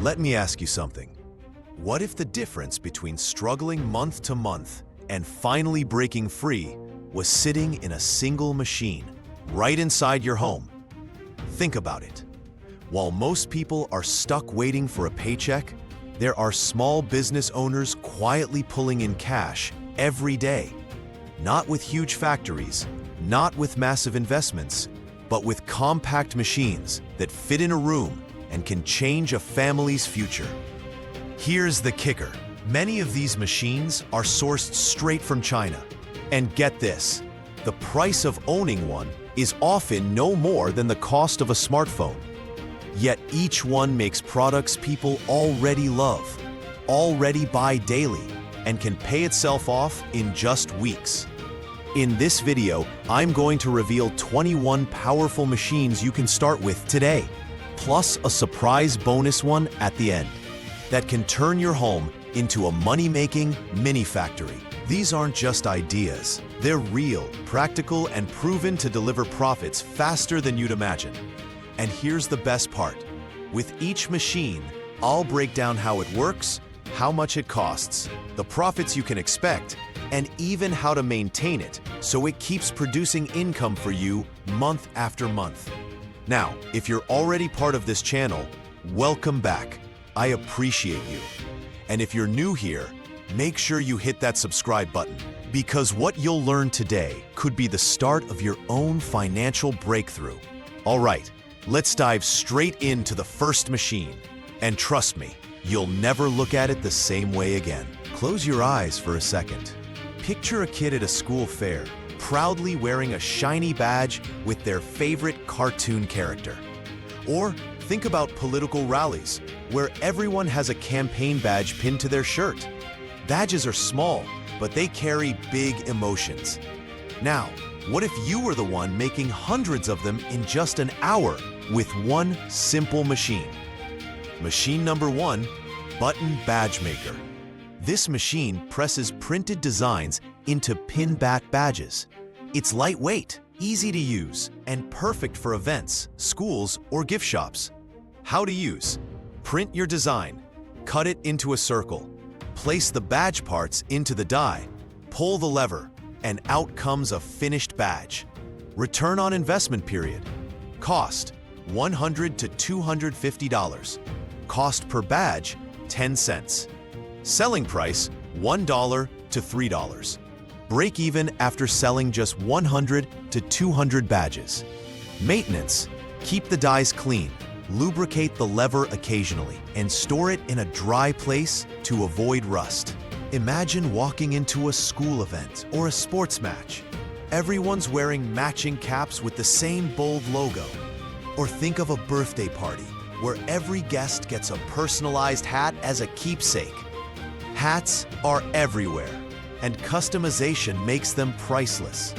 Let me ask you something. What if the difference between struggling month to month and finally breaking free was sitting in a single machine, right inside your home? Think about it. While most people are stuck waiting for a paycheck, there are small business owners quietly pulling in cash every day. Not with huge factories, not with massive investments, but with compact machines that fit in a room and can change a family's future. Here's the kicker. Many of these machines are sourced straight from China. And get this, the price of owning one is often no more than the cost of a smartphone. Yet each one makes products people already love, already buy daily, and can pay itself off in just weeks. In this video, I'm going to reveal 21 powerful machines you can start with today, plus a surprise bonus one at the end that can turn your home into a money-making mini factory. These aren't just ideas. They're real, practical, and proven to deliver profits faster than you'd imagine. And here's the best part. With each machine, I'll break down how it works, how much it costs, the profits you can expect, and even how to maintain it so it keeps producing income for you month after month. Now, if you're already part of this channel, welcome back. I appreciate you. And if you're new here, make sure you hit that subscribe button, because what you'll learn today could be the start of your own financial breakthrough. All right, let's dive straight into the first machine. And trust me, you'll never look at it the same way again. Close your eyes for a second. Picture a kid at a school fair, proudly wearing a shiny badge with their favorite cartoon character. Or think about political rallies, where everyone has a campaign badge pinned to their shirt. Badges are small, but they carry big emotions. Now, what if you were the one making hundreds of them in just an hour with one simple machine? Machine number 1, Button Badge Maker. This machine presses printed designs into pin-back badges. It's lightweight, easy to use, and perfect for events, schools, or gift shops. How to use: print your design, cut it into a circle, place the badge parts into the die, pull the lever, and out comes a finished badge. Return on investment period. Cost: $100 to $250. Cost per badge: 10 cents. Selling price: $1 to $3. Break even after selling just 100 to 200 badges. Maintenance: keep the dies clean, lubricate the lever occasionally, and store it in a dry place to avoid rust. Imagine walking into a school event or a sports match. Everyone's wearing matching caps with the same bold logo. Or think of a birthday party where every guest gets a personalized hat as a keepsake. Hats are everywhere, and customization makes them priceless.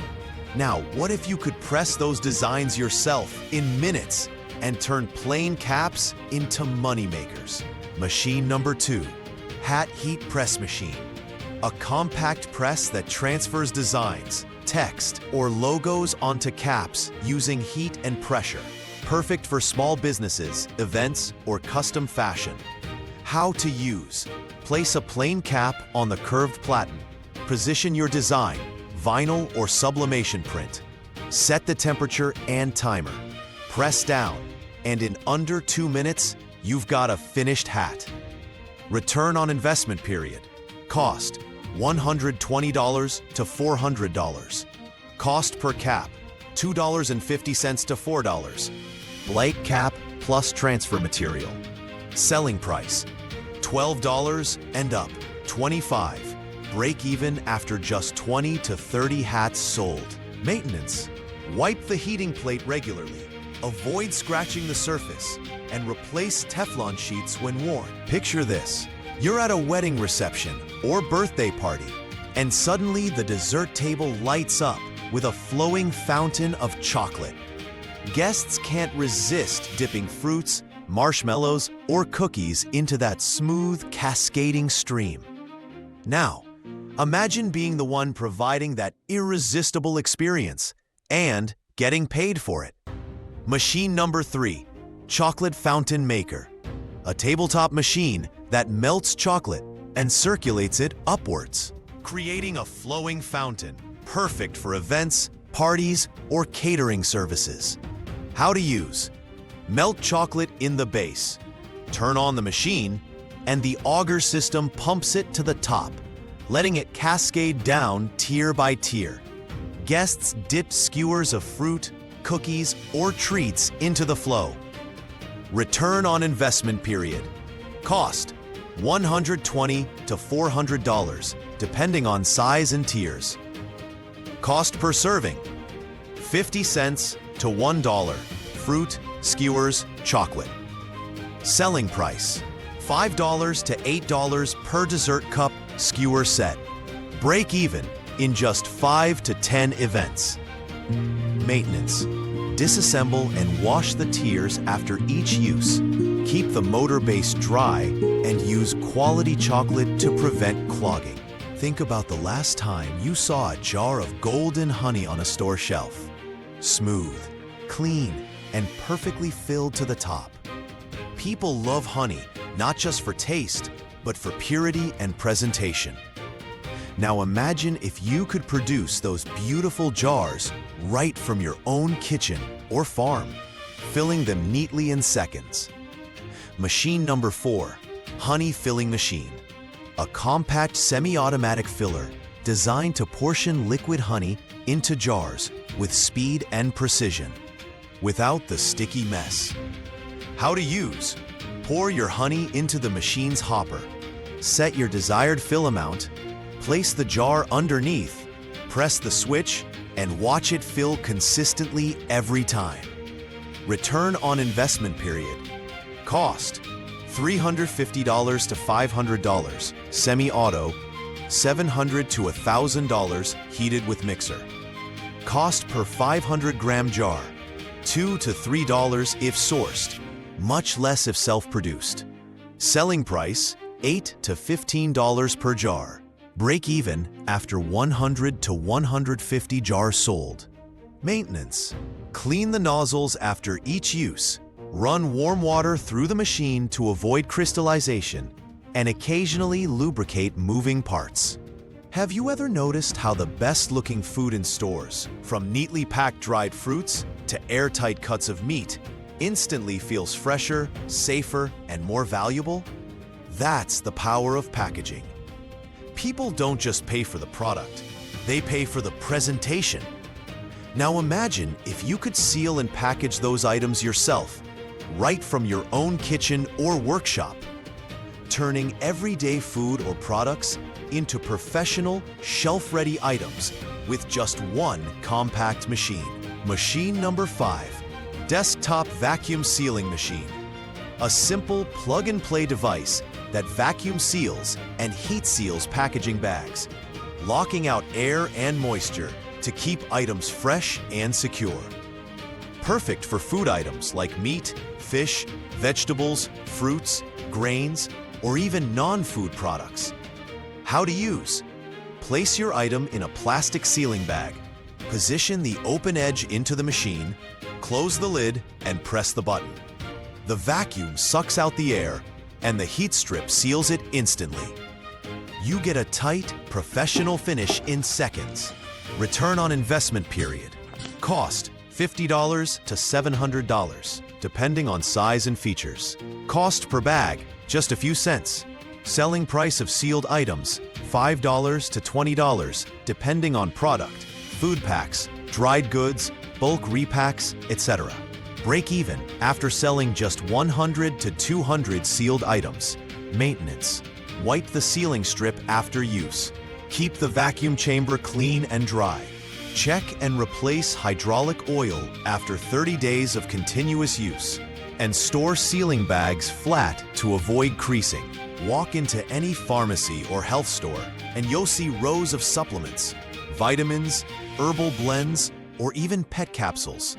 Now, what if you could press those designs yourself in minutes and turn plain caps into moneymakers? Machine number 2, Hat Heat Press Machine. A compact press that transfers designs, text, or logos onto caps using heat and pressure. Perfect for small businesses, events, or custom fashion. How to use: place a plain cap on the curved platen. Position your design, vinyl or sublimation print. Set the temperature and timer. Press down, and in under 2 minutes, you've got a finished hat. Return on investment period. Cost: $120 to $400. Cost per cap: $2.50 to $4. Blank cap plus transfer material. Selling price: $12 and up, $25. Break even after just 20 to 30 hats sold. Maintenance: wipe the heating plate regularly, avoid scratching the surface, and replace Teflon sheets when worn. Picture this: you're at a wedding reception or birthday party, and suddenly the dessert table lights up with a flowing fountain of chocolate. Guests can't resist dipping fruits, marshmallows, or cookies into that smooth, cascading stream. Now, imagine being the one providing that irresistible experience and getting paid for it. Machine number 3, Chocolate Fountain Maker. a tabletop machine that melts chocolate and circulates it upwards, creating a flowing fountain, perfect for events, parties, or catering services. How to use: melt chocolate in the base, turn on the machine, and the auger system pumps it to the top, letting it cascade down tier by tier. Guests dip skewers of fruit, cookies, or treats into the flow. Return on investment period. Cost: $120 to $400, depending on size and tiers. Cost per serving: 50 cents to $1, fruit, skewers, chocolate. Selling price: $5 to $8 per dessert cup skewer set. Break even in just 5 to 10 events. Maintenance: disassemble and wash the tiers after each use. Keep the motor base dry and use quality chocolate to prevent clogging. Think about the last time you saw a jar of golden honey on a store shelf. Smooth, clean, and perfectly filled to the top. People love honey, not just for taste, but for purity and presentation. Now imagine if you could produce those beautiful jars right from your own kitchen or farm, filling them neatly in seconds. Machine number 4, honey filling machine. A compact semi-automatic filler designed to portion liquid honey into jars with speed and precision, without the sticky mess. How to use: pour your honey into the machine's hopper, set your desired fill amount, place the jar underneath, press the switch, and watch it fill consistently every time. Return on investment period. Cost: $350 to $500, semi-auto, $700 to $1,000 heated with mixer. Cost per 500-gram jar: $2 to $3 if sourced, much less if self-produced. Selling price: $8 to $15 per jar. Break even after 100 to 150 jars sold. Maintenance: clean the nozzles after each use, run warm water through the machine to avoid crystallization, and occasionally lubricate moving parts. Have you ever noticed how the best-looking food in stores, from neatly packed dried fruits to airtight cuts of meat, instantly feels fresher, safer, and more valuable? That's the power of packaging. People don't just pay for the product, they pay for the presentation. Now imagine if you could seal and package those items yourself, right from your own kitchen or workshop, turning everyday food or products into professional, shelf-ready items with just one compact machine. Machine number 5, desktop vacuum sealing machine. A simple plug-and-play device that vacuum seals and heat seals packaging bags, locking out air and moisture to keep items fresh and secure. Perfect for food items like meat, fish, vegetables, fruits, grains, or even non-food products. How to use: place your item in a plastic sealing bag, position the open edge into the machine, close the lid, and press the button. The vacuum sucks out the air, and the heat strip seals it instantly. You get a tight, professional finish in seconds. Return on investment period. Cost: $50 to $700, depending on size and features. Cost per bag: just a few cents. Selling price of sealed items: $5 to $20, depending on product, food packs, dried goods, bulk repacks, etc. Break even after selling just 100 to 200 sealed items. Maintenance: wipe the sealing strip after use. Keep the vacuum chamber clean and dry. Check and replace hydraulic oil after 30 days of continuous use. And store sealing bags flat to avoid creasing. Walk into any pharmacy or health store and you'll see rows of supplements, vitamins, herbal blends, or even pet capsules.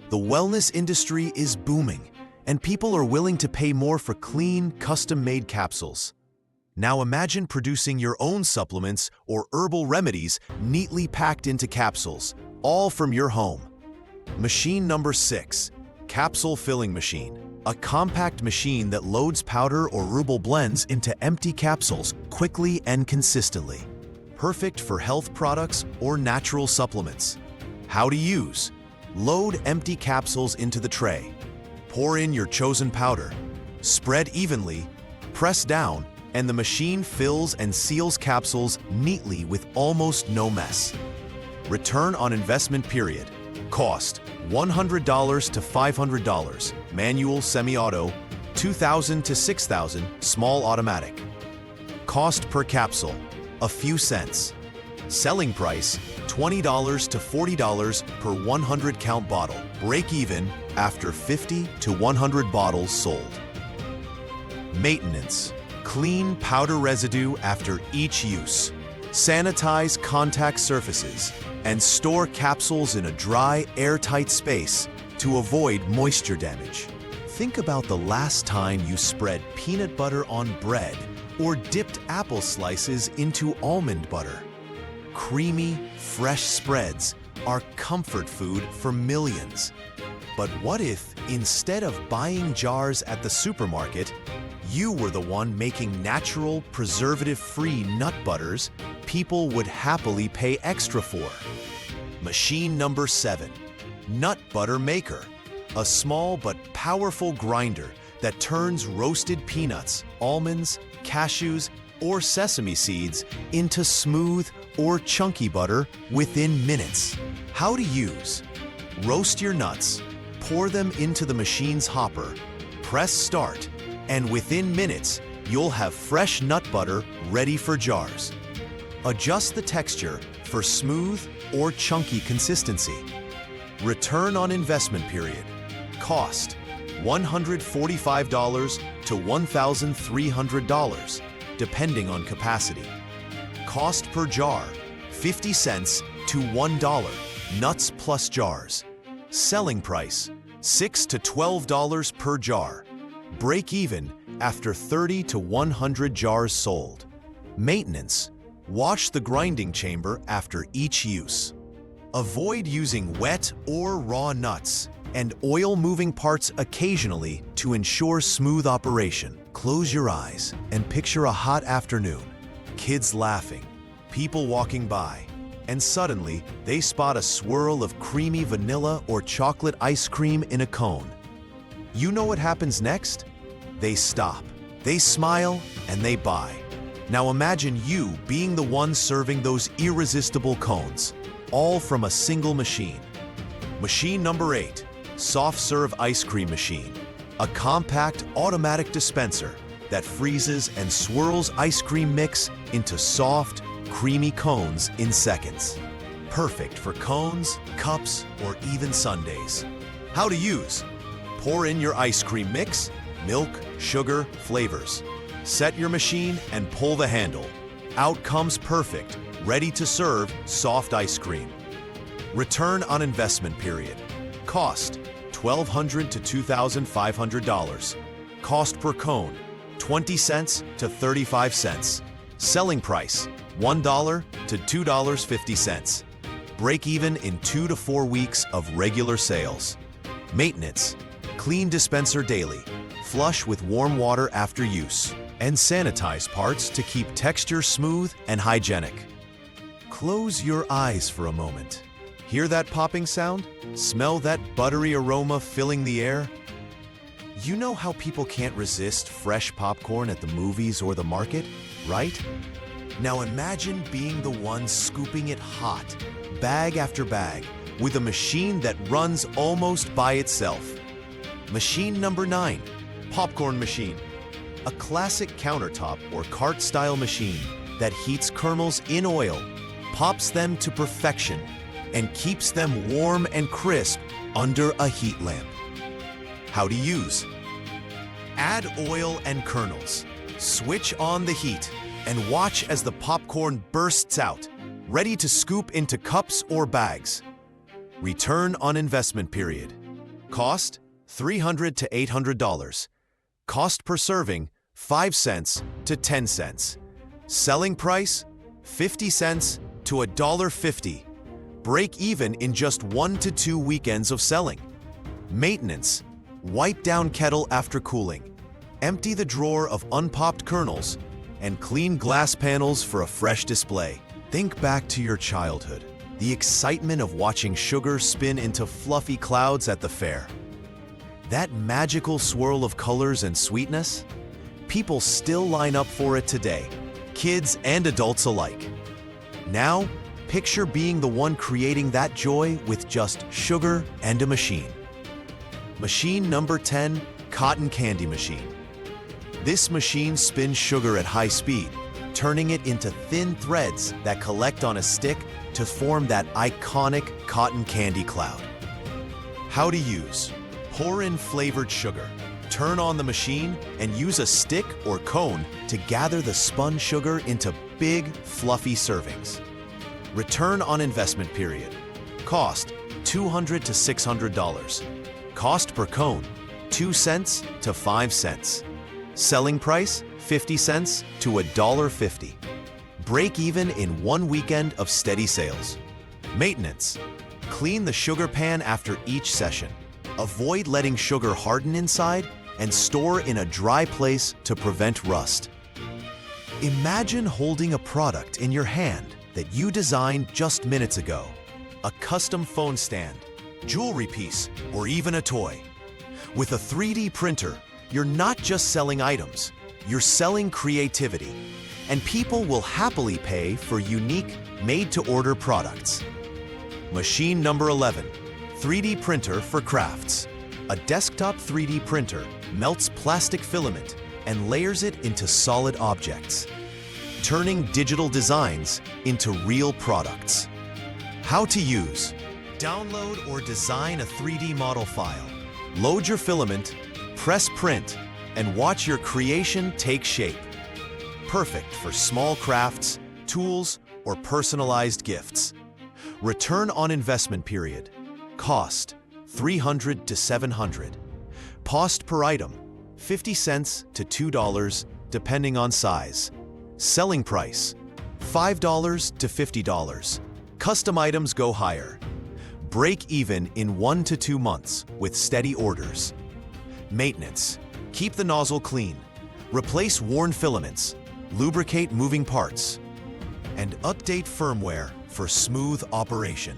The wellness industry is booming, and people are willing to pay more for clean, custom-made capsules. Now imagine producing your own supplements or herbal remedies neatly packed into capsules, all from your home. Machine number 6, capsule filling machine. a compact machine that loads powder or ruble blends into empty capsules quickly and consistently. Perfect for health products or natural supplements. How to use: load empty capsules into the tray. Pour in your chosen powder. Spread evenly, press down, and the machine fills and seals capsules neatly with almost no mess. Return on investment period. Cost: $100 to $500, manual semi-auto, $2,000 to $6,000, small automatic. Cost per capsule: a few cents. Selling price: $20 to $40 per 100 count bottle. Break even after 50 to 100 bottles sold. Maintenance: clean powder residue after each use. Sanitize contact surfaces and store capsules in a dry, airtight space to avoid moisture damage. Think about the last time you spread peanut butter on bread or dipped apple slices into almond butter. Creamy, fresh spreads are comfort food for millions. But what if, instead of buying jars at the supermarket, you were the one making natural, preservative-free nut butters people would happily pay extra for? Machine number 7, Nut Butter Maker. A small but powerful grinder that turns roasted peanuts, almonds, cashews, or sesame seeds into smooth or chunky butter within minutes. How to use: roast your nuts, pour them into the machine's hopper, press start, and within minutes, you'll have fresh nut butter ready for jars. Adjust the texture for smooth or chunky consistency. Return on investment period. Cost: $145 to $1,300, depending on capacity. Cost per jar: 50 cents to $1, nuts plus jars. Selling price: $6 to $12 per jar. Break even after 30 to 100 jars sold. Maintenance: wash the grinding chamber after each use. Avoid using wet or raw nuts and oil-moving parts occasionally to ensure smooth operation. Close your eyes and picture a hot afternoon. Kids laughing, people walking by, and suddenly they spot a swirl of creamy vanilla or chocolate ice cream in a cone. You know what happens next? They stop, they smile, and they buy. Now imagine you being the one serving those irresistible cones, all from a single machine. Machine number 8, Soft Serve Ice Cream Machine. A compact automatic dispenser that freezes and swirls ice cream mix into soft, creamy cones in seconds. Perfect for cones, cups, or even sundaes. How to use: pour in your ice cream mix, milk, sugar, flavors. Set your machine and pull the handle. Out comes perfect, ready to serve soft ice cream. Return on investment period. Cost: $1,200 to $2,500. Cost per cone: 20 cents to 35 cents. Selling price: $1 to $2.50. Break even in 2 to 4 weeks of regular sales. Maintenance: clean dispenser daily, flush with warm water after use, and sanitize parts to keep texture smooth and hygienic. Close your eyes for a moment. Hear that popping sound? Smell that buttery aroma filling the air? You know how people can't resist fresh popcorn at the movies or the market, right? Now imagine being the one scooping it hot, bag after bag, with a machine that runs almost by itself. Machine number 9, Popcorn Machine. A classic countertop or cart-style machine that heats kernels in oil, pops them to perfection, and keeps them warm and crisp under a heat lamp. How to use: add oil and kernels, switch on the heat, and watch as the popcorn bursts out, ready to scoop into cups or bags. Return on investment period. Cost: $300 to $800. Cost per serving: 5 cents to 10 cents. Selling price: 50 cents to $1.50. Break even in just 1 to 2 weekends of selling. Maintenance: Wipe down kettle after cooling. Empty the drawer of unpopped kernels and clean glass panels for a fresh display. Think back to your childhood, the excitement of watching sugar spin into fluffy clouds at the fair. That magical swirl of colors and sweetness? People still line up for it today, kids and adults alike. Now, picture being the one creating that joy with just sugar and a machine. Machine number 10, Cotton Candy Machine. This machine spins sugar at high speed, turning it into thin threads that collect on a stick to form that iconic cotton candy cloud. How to use: pour in flavored sugar, turn on the machine, and use a stick or cone to gather the spun sugar into big, fluffy servings. Return on investment period. Cost $200 to $600. Cost per cone, 2 cents to 5 cents. Selling price, 50 cents to $1.50. Break even in 1 weekend of steady sales. Maintenance: clean the sugar pan after each session. Avoid letting sugar harden inside and store in a dry place to prevent rust. Imagine holding a product in your hand that you designed just minutes ago. A custom phone stand, jewelry piece, or even a toy. With a 3D printer, you're not just selling items, you're selling creativity. And people will happily pay for unique, made-to-order products. Machine number 11, 3D printer for crafts. A desktop 3D printer melts plastic filament and layers it into solid objects, turning digital designs into real products. How to use: download or design a 3D model file, load your filament, press print, and watch your creation take shape. Perfect for small crafts, tools, or personalized gifts. Return on investment period. Cost $300 to $700. Cost per item 50 cents to $2 depending on size. Selling price $5 to $50. Custom items go higher. Break even in 1 to 2 months with steady orders. Maintenance: keep the nozzle clean, replace worn filaments, lubricate moving parts, and update firmware for smooth operation.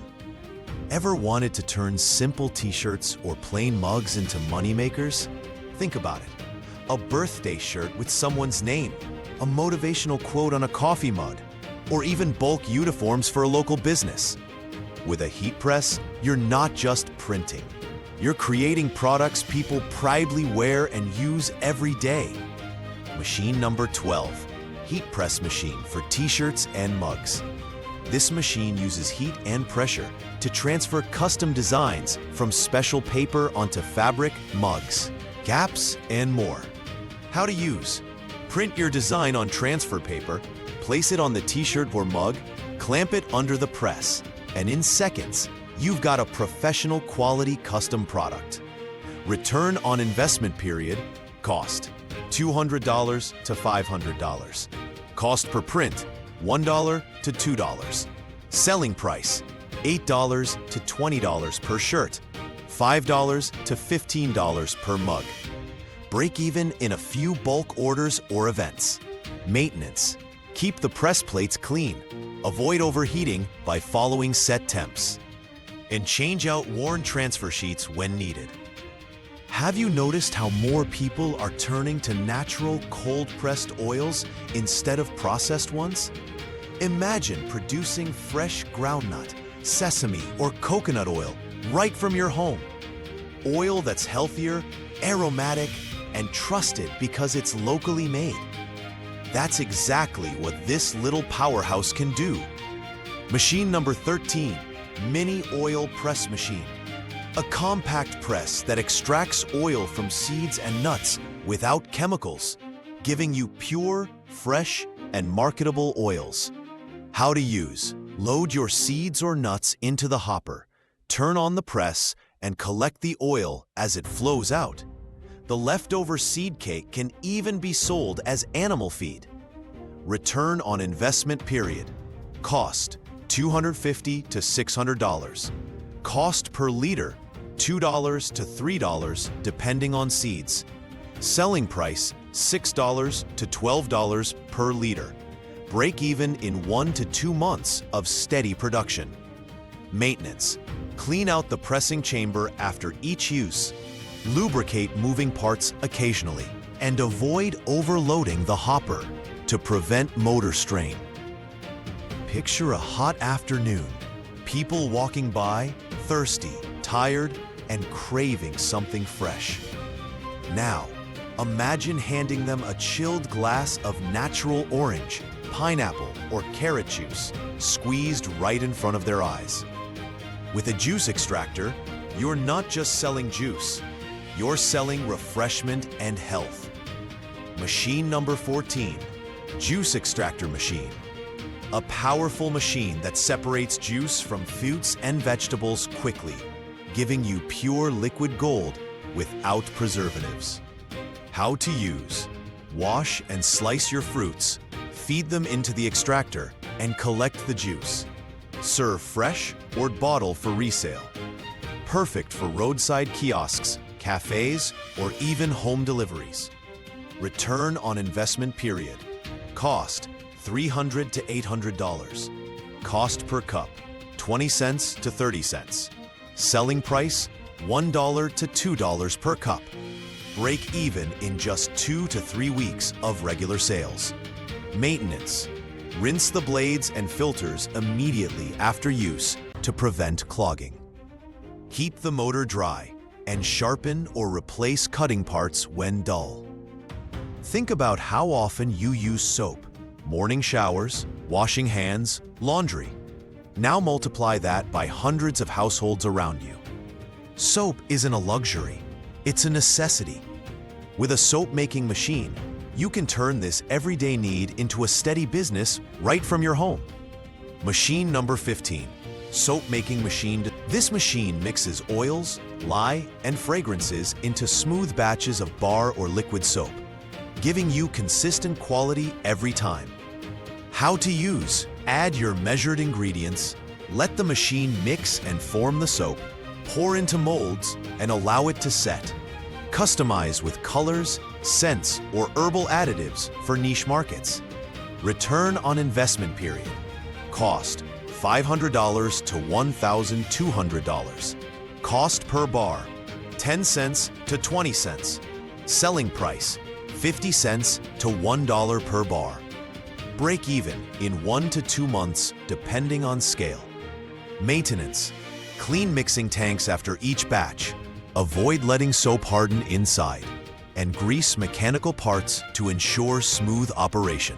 Ever wanted to turn simple t-shirts or plain mugs into moneymakers? Think about it. A birthday shirt with someone's name, a motivational quote on a coffee mug, or even bulk uniforms for a local business. With a heat press, you're not just printing. You're creating products people proudly wear and use every day. Machine number 12, heat press machine for t-shirts and mugs. This machine uses heat and pressure to transfer custom designs from special paper onto fabric, mugs, caps, and more. How to use: print your design on transfer paper, place it on the t-shirt or mug, clamp it under the press, and in seconds, you've got a professional quality custom product. Return on investment period. Cost $200 to $500. Cost per print $1 to $2. Selling price $8 to $20 per shirt, $5 to $15 per mug. Break even in a few bulk orders or events. Maintenance: keep the press plates clean, avoid overheating by following set temps, and change out worn transfer sheets when needed. Have you noticed how more people are turning to natural cold-pressed oils instead of processed ones? Imagine producing fresh groundnut, sesame, or coconut oil right from your home. Oil that's healthier, aromatic, and trusted because it's locally made. That's exactly what this little powerhouse can do. Machine number 13, Mini Oil Press Machine. A compact press that extracts oil from seeds and nuts without chemicals, giving you pure, fresh, and marketable oils. How to use: load your seeds or nuts into the hopper, turn on the press, and collect the oil as it flows out. The leftover seed cake can even be sold as animal feed. Return on investment period. Cost $250 to $600. Cost per liter $2 to $3 depending on seeds. Selling price $6 to $12 per liter. Break even in 1 to 2 months of steady production. Maintenance. Clean out the pressing chamber after each use. Lubricate moving parts occasionally. And avoid overloading the hopper to prevent motor strain. Picture a hot afternoon. People walking by, thirsty, tired, and craving something fresh. Now, imagine handing them a chilled glass of natural orange, pineapple, or carrot juice, squeezed right in front of their eyes. With a juice extractor, you're not just selling juice, you're selling refreshment and health. Machine number 14, Juice Extractor Machine. A powerful machine that separates juice from fruits and vegetables quickly, giving you pure liquid gold without preservatives. How to use. Wash and slice your fruits, feed them into the extractor, and collect the juice. Serve fresh or bottle for resale. Perfect for roadside kiosks, cafes, or even home deliveries. Return on investment period. Cost $300 to $800. Cost per cup 20 cents to 30 cents. Selling price $1 to $2 per cup. Break even in just 2 to 3 weeks of regular sales. Maintenance. Rinse the blades and filters immediately after use to prevent clogging. Keep the motor dry and sharpen or replace cutting parts when dull. Think about how often you use soap. Morning showers, washing hands, laundry. Now multiply that by hundreds of households around you. Soap isn't a luxury, it's a necessity. With a soap-making machine, you can turn this everyday need into a steady business right from your home. Machine number 15, Soap-Making Machine. This machine mixes oils, lye, and fragrances into smooth batches of bar or liquid soap, giving you consistent quality every time. How to use. Add your measured ingredients, let the machine mix and form the soap, pour into molds, and allow it to set. Customize with colors, scents, or herbal additives for niche markets. Return on investment period. Cost $500 to $1,200. Cost per bar 10 cents to 20 cents. Selling price 50 cents to $1 per bar. Break even in 1 to 2 months depending on scale. Maintenance. Clean mixing tanks after each batch. Avoid letting soap harden inside. And grease mechanical parts to ensure smooth operation.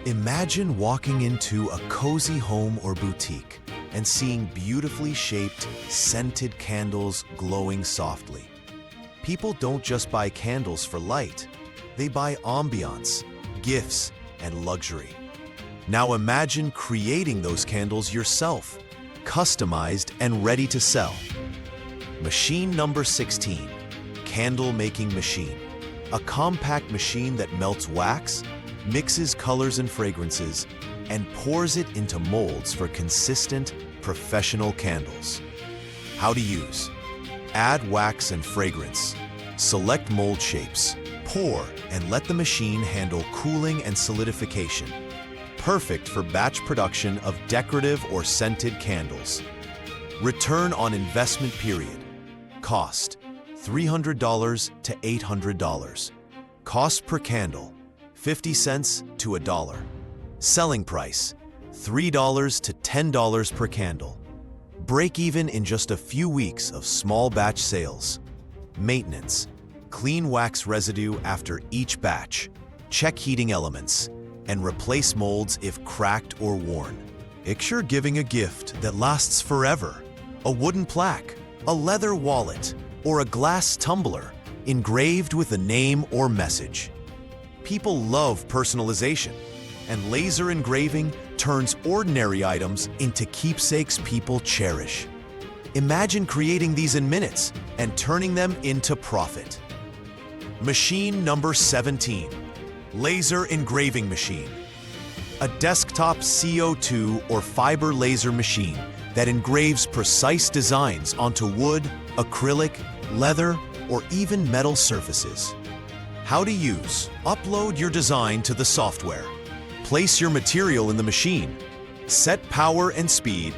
Imagine walking into a cozy home or boutique and seeing beautifully shaped, scented candles glowing softly. People don't just buy candles for light. They buy ambiance, gifts, and luxury. Now imagine creating those candles yourself, customized and ready to sell. Machine number 16, Candle Making Machine. A compact machine that melts wax, mixes colors and fragrances, and pours it into molds for consistent, professional candles. How to use. Add wax and fragrance. Select mold shapes. Pour and let the machine handle cooling and solidification. Perfect for batch production of decorative or scented candles. Return on investment period. Cost $300 to $800. Cost per candle 50 cents to $1. Selling price $3 to $10 per candle. Break even in just a few weeks of small batch sales. Maintenance. Clean wax residue after each batch. Check heating elements and replace molds if cracked or worn. Picture giving a gift that lasts forever. A wooden plaque, a leather wallet, or a glass tumbler engraved with a name or message. People love personalization, and laser engraving turns ordinary items into keepsakes people cherish. Imagine creating these in minutes and turning them into profit. Machine number 17, Laser Engraving Machine. A desktop CO2 or fiber laser machine that engraves precise designs onto wood, acrylic, leather, or even metal surfaces. How to use: upload your design to the software. Place your material in the machine. Set power and speed,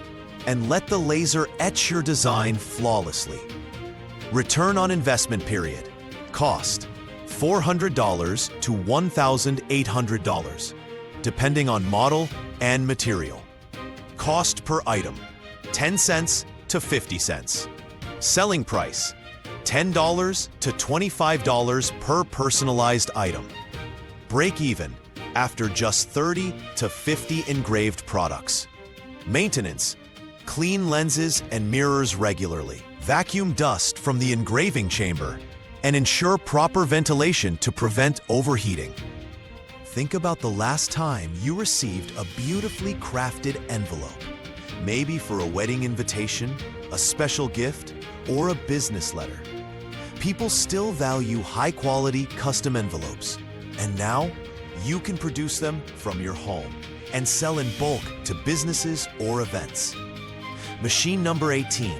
and let the laser etch your design flawlessly. Return on investment period. Cost: $400 to $1,800, depending on model and material. Cost per item: 10 cents to 50 cents. Selling price: $10 to $25 per personalized item. Break even after just 30 to 50 engraved products. Maintenance: clean lenses and mirrors regularly. Vacuum dust from the engraving chamber and ensure proper ventilation to prevent overheating. Think about the last time you received a beautifully crafted envelope, maybe for a wedding invitation, a special gift, or a business letter. People still value high-quality custom envelopes, and now you can produce them from your home and sell in bulk to businesses or events. Machine number 18,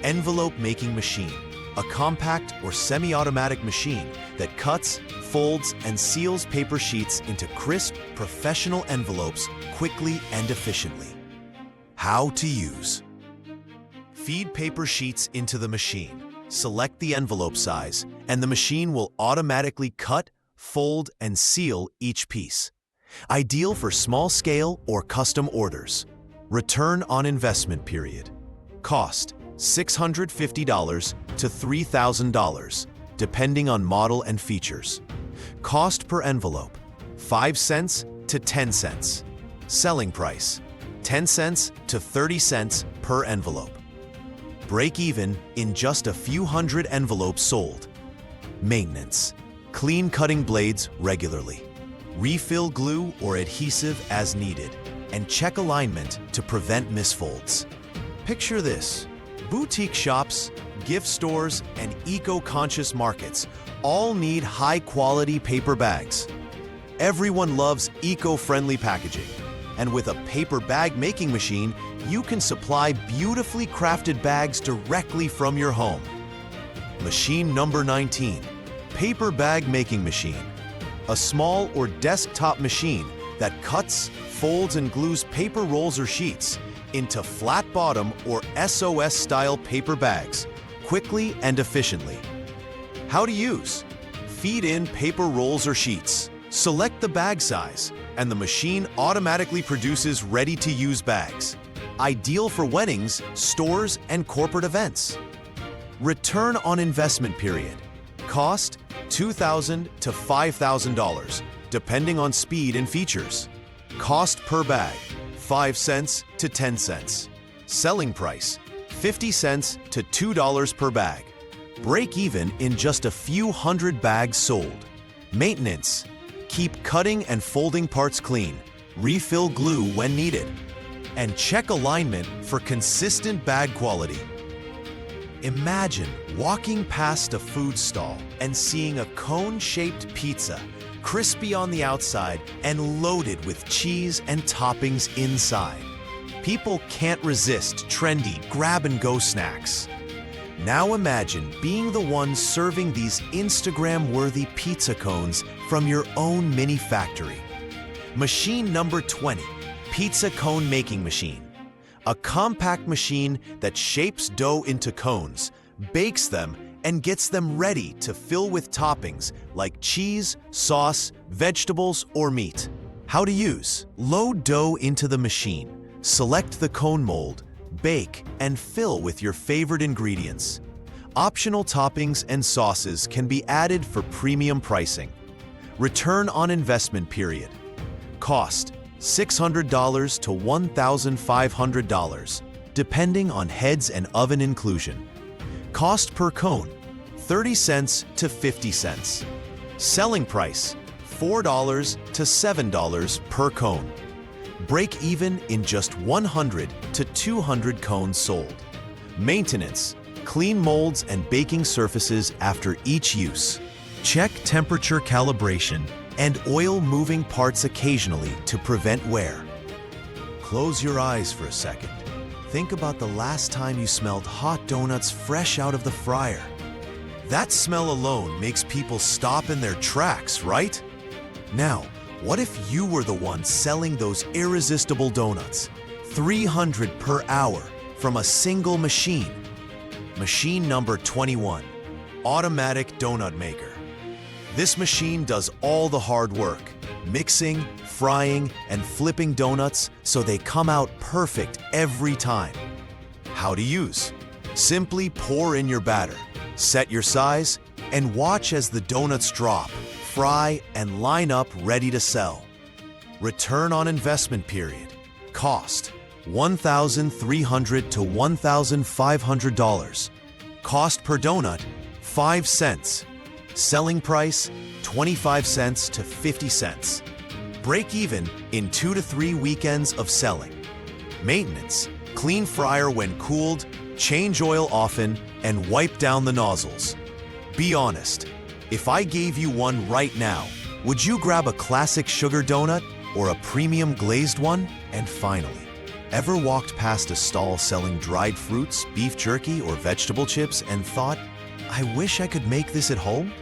envelope making machine, a compact or semi-automatic machine that cuts, folds, and seals paper sheets into crisp, professional envelopes quickly and efficiently. How to use: feed paper sheets into the machine. Select the envelope size, and the machine will automatically cut, fold, and seal each piece. Ideal for small-scale or custom orders. Return on investment period. Cost: $650 to $3,000, depending on model and features. Cost per envelope: 5 cents to 10 cents. Selling price: 10 cents to 30 cents per envelope. Break even in just a few hundred envelopes sold. Maintenance: clean cutting blades regularly. Refill glue or adhesive as needed, and check alignment to prevent misfolds. Picture this: boutique shops, gift stores, and eco-conscious markets all need high-quality paper bags. Everyone loves eco-friendly packaging, and with a paper bag making machine, you can supply beautifully crafted bags directly from your home. Machine number 19, paper bag making machine. A small or desktop machine that cuts, folds, and glues paper rolls or sheets into flat-bottom or SOS-style paper bags, quickly and efficiently. How to use: feed in paper rolls or sheets. Select the bag size, and the machine automatically produces ready-to-use bags. Ideal for weddings, stores, and corporate events. Return on investment period. Cost: $2,000 to $5,000, depending on speed and features. Cost per bag: 5 cents to 10 cents. Selling price: 50 cents to $2 per bag. Break even in just a few hundred bags sold. Maintenance: keep cutting and folding parts clean. Refill glue when needed. And check alignment for consistent bag quality. Imagine walking past a food stall and seeing a cone-shaped pizza, crispy on the outside and loaded with cheese and toppings inside. People can't resist trendy grab-and-go snacks. Now imagine being the one serving these Instagram-worthy pizza cones from your own mini factory. Machine number 20, pizza cone making machine. A compact machine that shapes dough into cones, bakes them, and gets them ready to fill with toppings like cheese, sauce, vegetables, or meat. How to use: load dough into the machine, select the cone mold, bake, and fill with your favorite ingredients. Optional toppings and sauces can be added for premium pricing. Return on investment period. Cost: $600 to $1,500, depending on heads and oven inclusion. Cost per cone: 30 cents to 50 cents. Selling price: $4 to $7 per cone. Break even in just 100 to 200 cones sold. Maintenance: clean molds and baking surfaces after each use. Check temperature calibration and oil moving parts occasionally to prevent wear. Close your eyes for a second Think about the last time you smelled hot donuts fresh out of the fryer. That smell alone makes people stop in their tracks, right? Now, what if you were the one selling those irresistible donuts? 300 per hour from a single machine. Machine number 21, automatic donut maker. This machine does all the hard work, mixing, frying, and flipping donuts so they come out perfect every time. How to use? Simply pour in your batter, set your size, and watch as the donuts drop, fry, and line up ready to sell. Return on investment period. Cost: $1,300 to $1,500. Cost per donut: 5 cents. Selling price: 25 cents to 50 cents. Break even in 2 to 3 weekends of selling. Maintenance: clean fryer when cooled, change oil often, and wipe down the nozzles. Be honest, if I gave you one right now, would you grab a classic sugar donut or a premium glazed one? And finally, ever walked past a stall selling dried fruits, beef jerky, or vegetable chips and thought, I wish I could make this at home?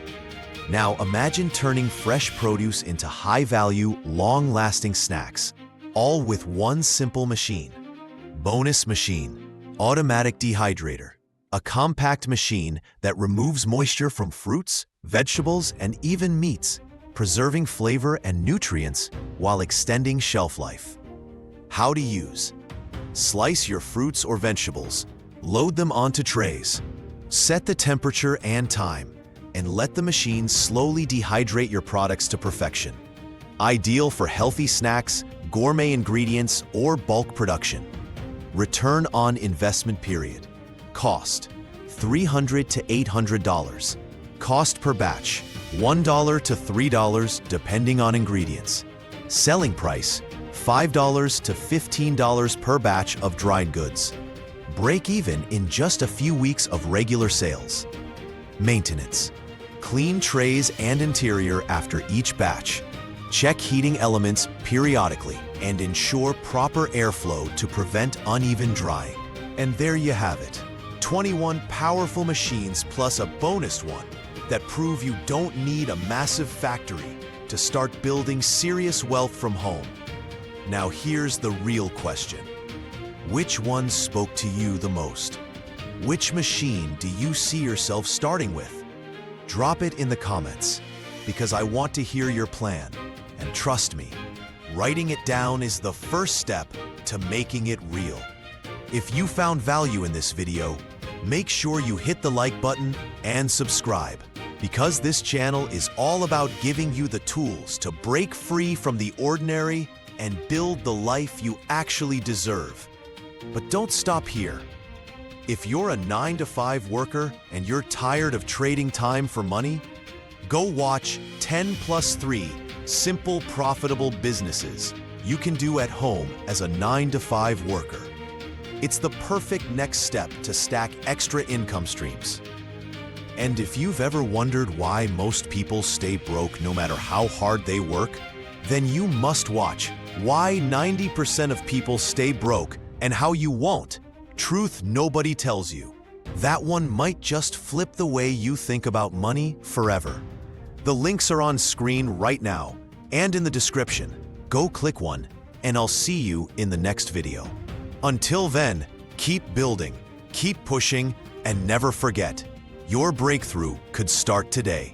Now imagine turning fresh produce into high-value, long-lasting snacks, all with one simple machine. Bonus machine, automatic dehydrator, a compact machine that removes moisture from fruits, vegetables, and even meats, preserving flavor and nutrients while extending shelf life. How to use? Slice your fruits or vegetables, load them onto trays, set the temperature and time, and let the machine slowly dehydrate your products to perfection. Ideal for healthy snacks, gourmet ingredients, or bulk production. Return on investment period. Cost: $300 to $800. Cost per batch: $1 to $3 depending on ingredients. Selling price: $5 to $15 per batch of dried goods. Break even in just a few weeks of regular sales. Maintenance: clean trays and interior after each batch. Check heating elements periodically and ensure proper airflow to prevent uneven drying. And there you have it, 21 powerful machines plus a bonus one that prove you don't need a massive factory to start building serious wealth from home. Now here's the real question. Which one spoke to you the most? Which machine do you see yourself starting with? Drop it in the comments, because I want to hear your plan. And trust me, writing it down is the first step to making it real. If you found value in this video, make sure you hit the like button and subscribe, because this channel is all about giving you the tools to break free from the ordinary and build the life you actually deserve. But don't stop here. If you're a 9-to-5 worker and you're tired of trading time for money, go watch 10+3 simple, profitable businesses you can do at home as a 9-to-5 worker. It's the perfect next step to stack extra income streams. And if you've ever wondered why most people stay broke no matter how hard they work, then you must watch Why 90% of People Stay Broke and How You Won't. Truth nobody tells you. That one might just flip the way you think about money forever. The links are on screen right now and in the description. Go click one, and I'll see you in the next video. Until then, keep building, keep pushing, and never forget, your breakthrough could start today.